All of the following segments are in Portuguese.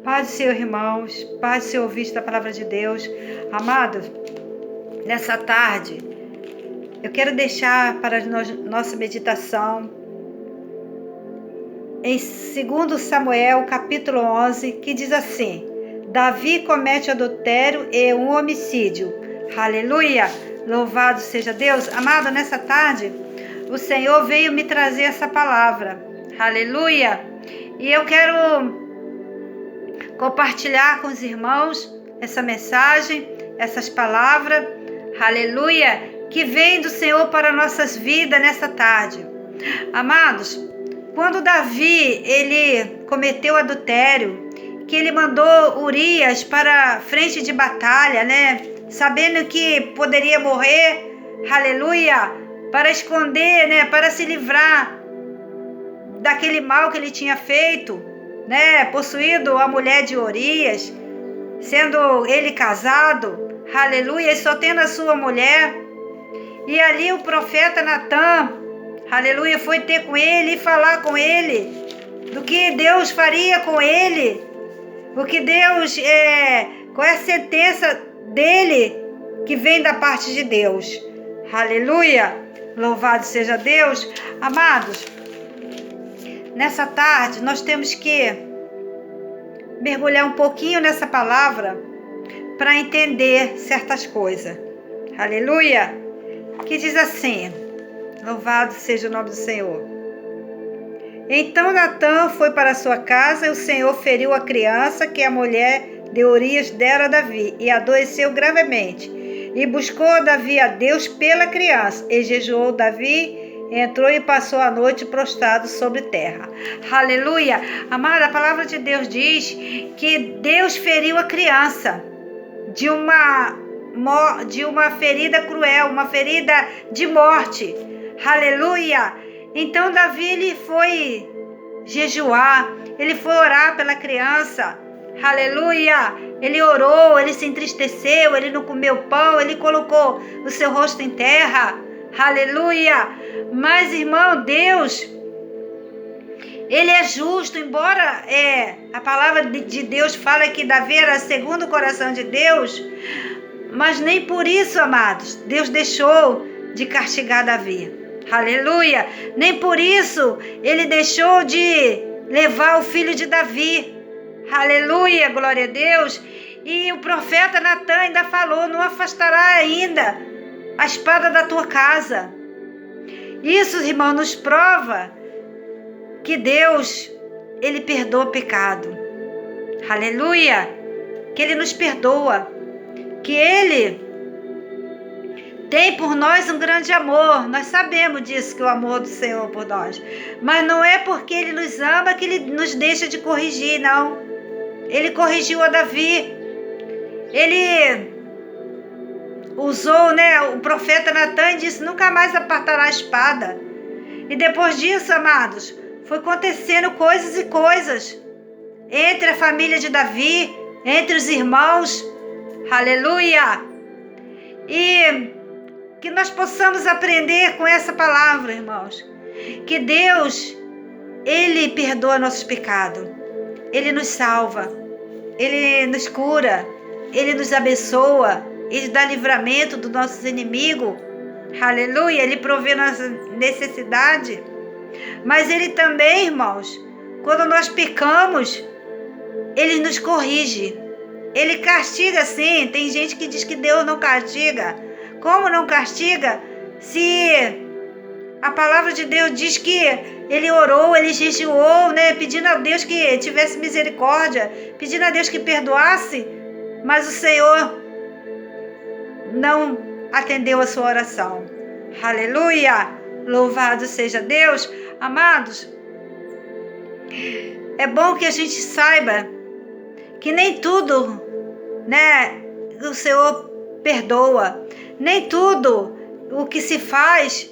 Paz do Senhor, irmãos, paz do Senhor, ouvinte da palavra de Deus. Amados, nessa tarde, eu quero deixar para nossa meditação em 2 Samuel, capítulo 11, que diz assim: Davi comete adultério e um homicídio. Aleluia! Louvado seja Deus. Amado, nessa tarde, o Senhor veio me trazer essa palavra. Aleluia! E eu quero compartilhar com os irmãos essa mensagem, essas palavras, aleluia, que vem do Senhor para nossas vidas nessa tarde. Amados, quando Davi, ele cometeu adultério, que ele mandou Urias para a frente de batalha, né, sabendo que poderia morrer, aleluia, para esconder, né, para se livrar daquele mal que ele tinha feito, né, possuído a mulher de Urias, sendo ele casado, aleluia, e só tendo a sua mulher. E ali o profeta Natã, aleluia, foi ter com ele e falar com ele do que Deus faria com ele, o que Deus, qual é a sentença dele que vem da parte de Deus. Aleluia, louvado seja Deus. Amados, nessa tarde, nós temos que mergulhar um pouquinho nessa palavra para entender certas coisas. Aleluia! Que diz assim: louvado seja o nome do Senhor. Então Natã foi para sua casa e o Senhor feriu a criança que a mulher de Urias dera a Davi e adoeceu gravemente. E buscou Davi a Deus pela criança e jejuou Davi. Entrou e passou a noite prostrado sobre terra. Aleluia! Amada, a palavra de Deus diz que Deus feriu a criança de uma ferida cruel, uma ferida de morte. Aleluia! Então Davi, ele foi jejuar, ele foi orar pela criança. Aleluia! Ele orou, ele se entristeceu, ele não comeu pão, ele colocou o seu rosto em terra. Aleluia! Mas, irmão, Deus, ele é justo, embora a palavra de Deus fala que Davi era segundo o coração de Deus, mas nem por isso, amados, Deus deixou de castigar Davi. Aleluia! Nem por isso ele deixou de levar o filho de Davi. Aleluia! Glória a Deus! E o profeta Natã ainda falou: não afastará ainda a espada da tua casa. Isso, irmão, nos prova que Deus, ele perdoa o pecado. Aleluia! Que ele nos perdoa. Que ele tem por nós um grande amor. Nós sabemos disso, que o amor do Senhor por nós. Mas não é porque ele nos ama que ele nos deixa de corrigir, não. Ele corrigiu a Davi. Ele usou, né, o profeta Natã e disse: nunca mais apartará a espada. E depois disso, amados, foi acontecendo coisas e coisas entre a família de Davi, entre os irmãos. Aleluia! E que nós possamos aprender com essa palavra, irmãos, que Deus, ele perdoa nossos pecados, ele nos salva, ele nos cura, ele nos abençoa, ele dá livramento dos nossos inimigos. Aleluia! Ele provê nossa necessidade. Mas ele também, irmãos, quando nós pecamos, ele nos corrige. Ele castiga, sim. Tem gente que diz que Deus não castiga. Como não castiga? Se a palavra de Deus diz que ele orou, ele jejuou, né, pedindo a Deus que tivesse misericórdia, pedindo a Deus que perdoasse, mas o Senhor não atendeu a sua oração. Aleluia! Louvado seja Deus. Amados, é bom que a gente saiba que nem tudo, né, o Senhor perdoa. Nem tudo o que se faz,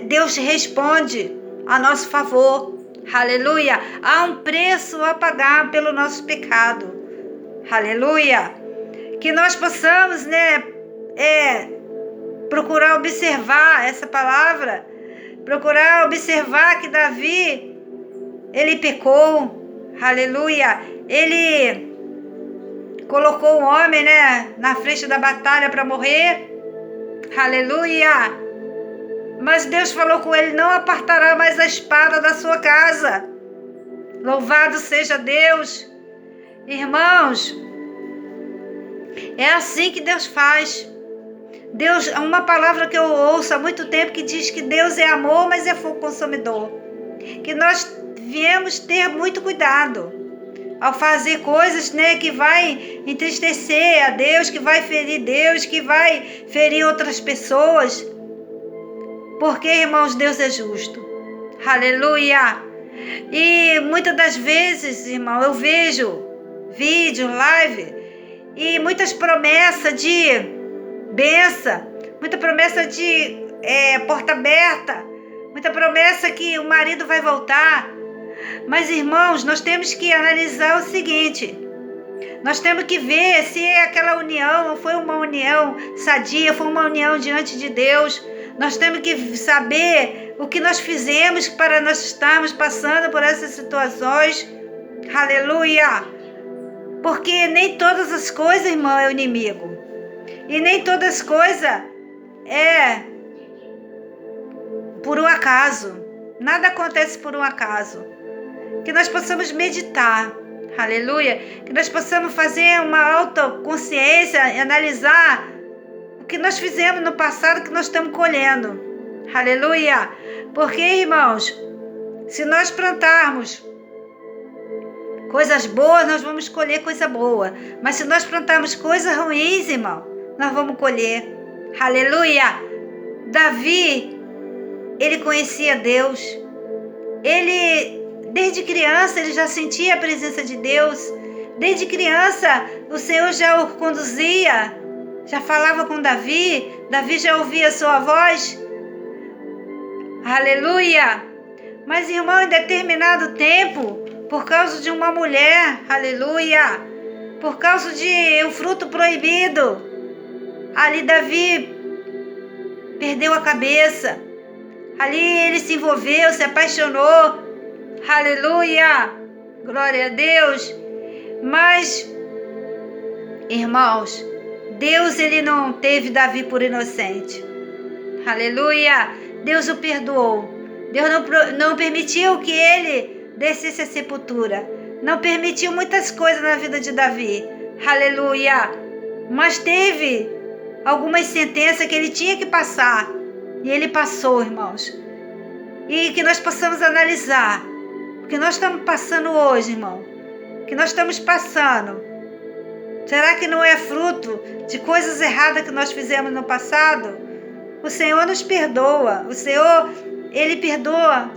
Deus responde a nosso favor. Aleluia! Há um preço a pagar pelo nosso pecado. Aleluia! Que nós possamos, né, procurar observar essa palavra, procurar observar que Davi, ele pecou, aleluia, Ele colocou o homem, né, na frente da batalha para morrer. Aleluia! Mas Deus falou com ele: não apartará mais a espada da sua casa. Louvado seja Deus. Irmãos, é assim que Deus faz. Deus, uma palavra que eu ouço há muito tempo que diz que Deus é amor, mas é fogo consumidor. Que nós viemos ter muito cuidado ao fazer coisas, né, que vai entristecer a Deus, que vai ferir Deus, que vai ferir outras pessoas. Porque, irmãos, Deus é justo. Aleluia! E muitas das vezes, irmão, eu vejo vídeo, live, e muitas promessas de bênção, muita promessa de porta aberta, muita promessa que o marido vai voltar. Mas, irmãos, nós temos que analisar o seguinte: nós temos que ver se aquela união foi uma união sadia, foi uma união diante de Deus. Nós temos que saber o que nós fizemos para nós estarmos passando por essas situações. Aleluia! Porque nem todas as coisas, irmão, é o inimigo. E nem todas as coisas é por um acaso. Nada acontece por um acaso. Que nós possamos meditar. Aleluia! Que nós possamos fazer uma autoconsciência e analisar o que nós fizemos no passado que nós estamos colhendo. Aleluia! Porque, irmãos, se nós plantarmos coisas boas, nós vamos colher coisa boa. Mas se nós plantarmos coisas ruins, irmão, nós vamos colher. Aleluia! Davi, ele conhecia Deus. Ele, desde criança, ele já sentia a presença de Deus. Desde criança, o Senhor já o conduzia, já falava com Davi. Davi já ouvia a sua voz. Aleluia! Mas, irmão, em determinado tempo, por causa de uma mulher, aleluia, por causa de um fruto proibido, ali Davi perdeu a cabeça. Ali ele se envolveu, se apaixonou. Aleluia! Glória a Deus! Mas, irmãos, Deus, ele não teve Davi por inocente. Aleluia! Deus o perdoou. Deus não permitiu que ele descesse à sepultura. Não permitiu muitas coisas na vida de Davi. Aleluia! Mas teve algumas sentenças que ele tinha que passar. E ele passou, irmãos. E que nós possamos analisar o que nós estamos passando hoje, irmão. O que nós estamos passando. Será que não é fruto de coisas erradas que nós fizemos no passado? O Senhor nos perdoa. O Senhor, ele perdoa.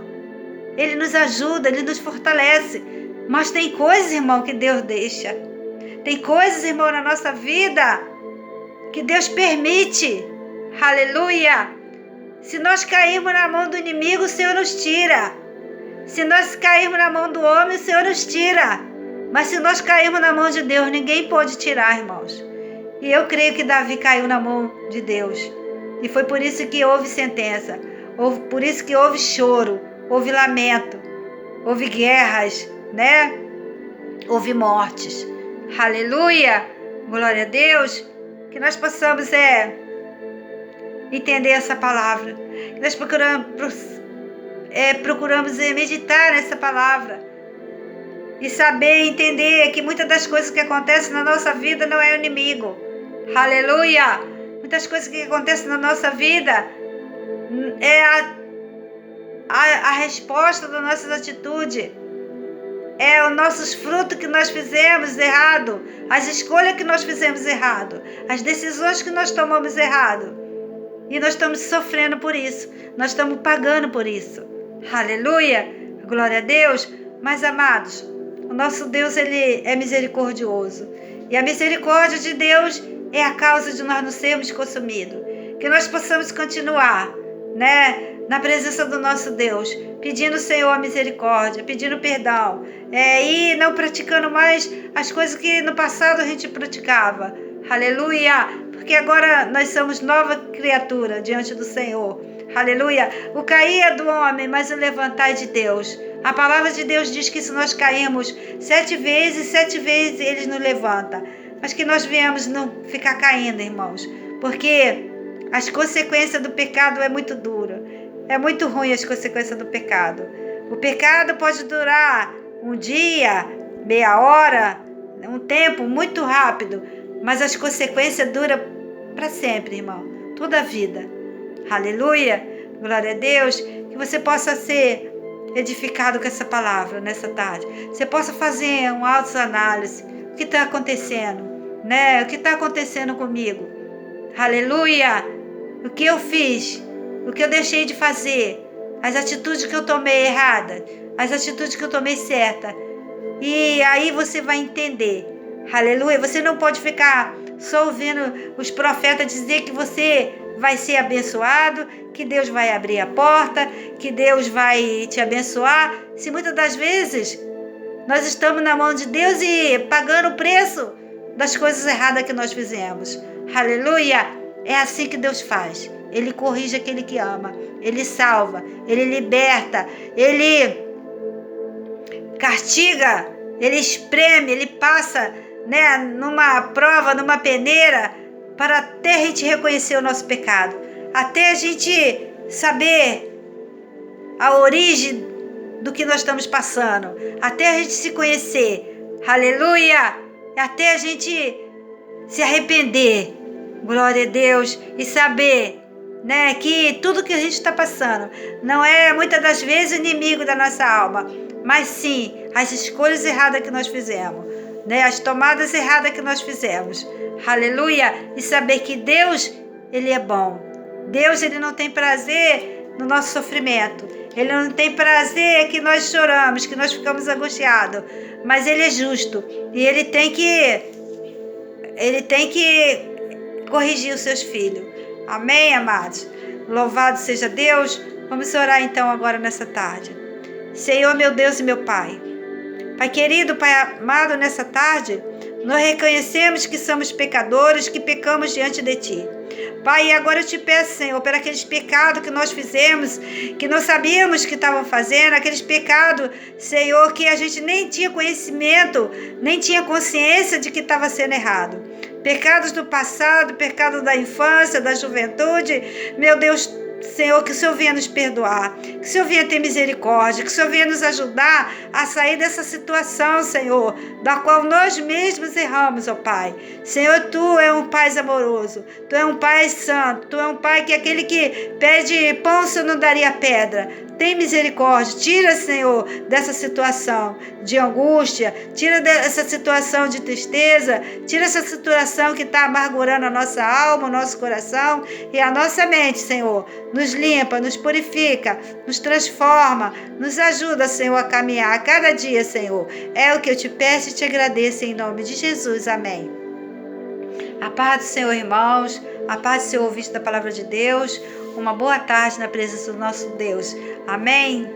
Ele nos ajuda, ele nos fortalece. Mas tem coisas, irmão, que Deus deixa. Tem coisas, irmão, na nossa vida que Deus permite. Aleluia! Se nós cairmos na mão do inimigo, o Senhor nos tira. Se nós cairmos na mão do homem, o Senhor nos tira. Mas se nós cairmos na mão de Deus, ninguém pode tirar, irmãos. E eu creio que Davi caiu na mão de Deus. E foi por isso que houve sentença. Por isso que houve choro, houve lamento, houve guerras, né? Houve mortes. Aleluia! Glória a Deus! Que nós possamos entender essa palavra. Que nós procuramos meditar nessa palavra. E saber entender que muitas das coisas que acontecem na nossa vida não é o inimigo. Aleluia! Muitas coisas que acontecem na nossa vida é a resposta das nossas atitudes. É os nossos frutos que nós fizemos errado. As escolhas que nós fizemos errado. As decisões que nós tomamos errado. E nós estamos sofrendo por isso. Nós estamos pagando por isso. Aleluia! Glória a Deus! Mas, amados, o nosso Deus, ele é misericordioso. E a misericórdia de Deus é a causa de nós não sermos consumidos. Que nós possamos continuar, né, na presença do nosso Deus, pedindo ao Senhor a misericórdia, pedindo perdão, e não praticando mais as coisas que no passado a gente praticava. Aleluia! Porque agora nós somos nova criatura diante do Senhor. Aleluia! O cair é do homem, mas o levantar é de Deus. A palavra de Deus diz que se nós caímos 7 vezes Ele nos levanta. Mas que nós viemos não ficar caindo, irmãos. Porque as consequências do pecado é muito dura. É muito ruim as consequências do pecado. O pecado pode durar um dia, meia hora, um tempo muito rápido. Mas as consequências duram para sempre, irmão. Toda a vida. Aleluia. Glória a Deus. Que você possa ser edificado com essa palavra nessa tarde. Você possa fazer uma autoanálise. O que está acontecendo? Né? O que está acontecendo comigo? Aleluia! O que eu fiz? O que eu deixei de fazer? As atitudes que eu tomei erradas? As atitudes que eu tomei certas? E aí você vai entender. Aleluia! Você não pode ficar só ouvindo os profetas dizer que você vai ser abençoado, que Deus vai abrir a porta, que Deus vai te abençoar. Se muitas das vezes nós estamos na mão de Deus e pagando o preço das coisas erradas que nós fizemos. Aleluia! É assim que Deus faz. Ele corrige aquele que ama. Ele salva. Ele liberta. Ele castiga. Ele espreme. Ele passa, né, numa prova, numa peneira, para até a gente reconhecer o nosso pecado. Até a gente saber a origem do que nós estamos passando. Até a gente se conhecer. Aleluia! Até a gente se arrepender, glória a Deus, e saber, né, que tudo que a gente está passando não é muitas das vezes inimigo da nossa alma, mas sim as escolhas erradas que nós fizemos, né, as tomadas erradas que nós fizemos. Aleluia! E saber que Deus, Ele é bom. Deus, Ele não tem prazer no nosso sofrimento. Ele não tem prazer que nós choramos, que nós ficamos angustiados, mas Ele é justo e Ele tem que corrigir os seus filhos. Amém, amados? Louvado seja Deus. Vamos orar então agora nessa tarde. Senhor, meu Deus e meu Pai. Pai querido, Pai amado, nessa tarde, nós reconhecemos que somos pecadores, que pecamos diante de Ti. Pai, e agora eu te peço, Senhor, por aqueles pecados que nós fizemos, que não sabíamos que estavam fazendo, aqueles pecados, Senhor, que a gente nem tinha conhecimento, nem tinha consciência de que estava sendo errado. Pecados do passado, pecado da infância, da juventude, meu Deus, Senhor, que o Senhor venha nos perdoar, que o Senhor venha ter misericórdia, que o Senhor venha nos ajudar a sair dessa situação, Senhor, da qual nós mesmos erramos, ó Pai. Senhor, Tu é um Pai amoroso, Tu é um Pai santo, Tu é um Pai que é aquele que pede pão, o Senhor não daria pedra. Tem misericórdia, tira, Senhor, dessa situação de angústia, tira dessa situação de tristeza, tira essa situação que está amargurando a nossa alma, o nosso coração e a nossa mente, Senhor. Nos limpa, nos purifica, nos transforma, nos ajuda, Senhor, a caminhar a cada dia, Senhor. É o que eu te peço e te agradeço em nome de Jesus. Amém. A paz do Senhor, irmãos, a paz do Senhor, ouvinte da palavra de Deus. Uma boa tarde na presença do nosso Deus. Amém?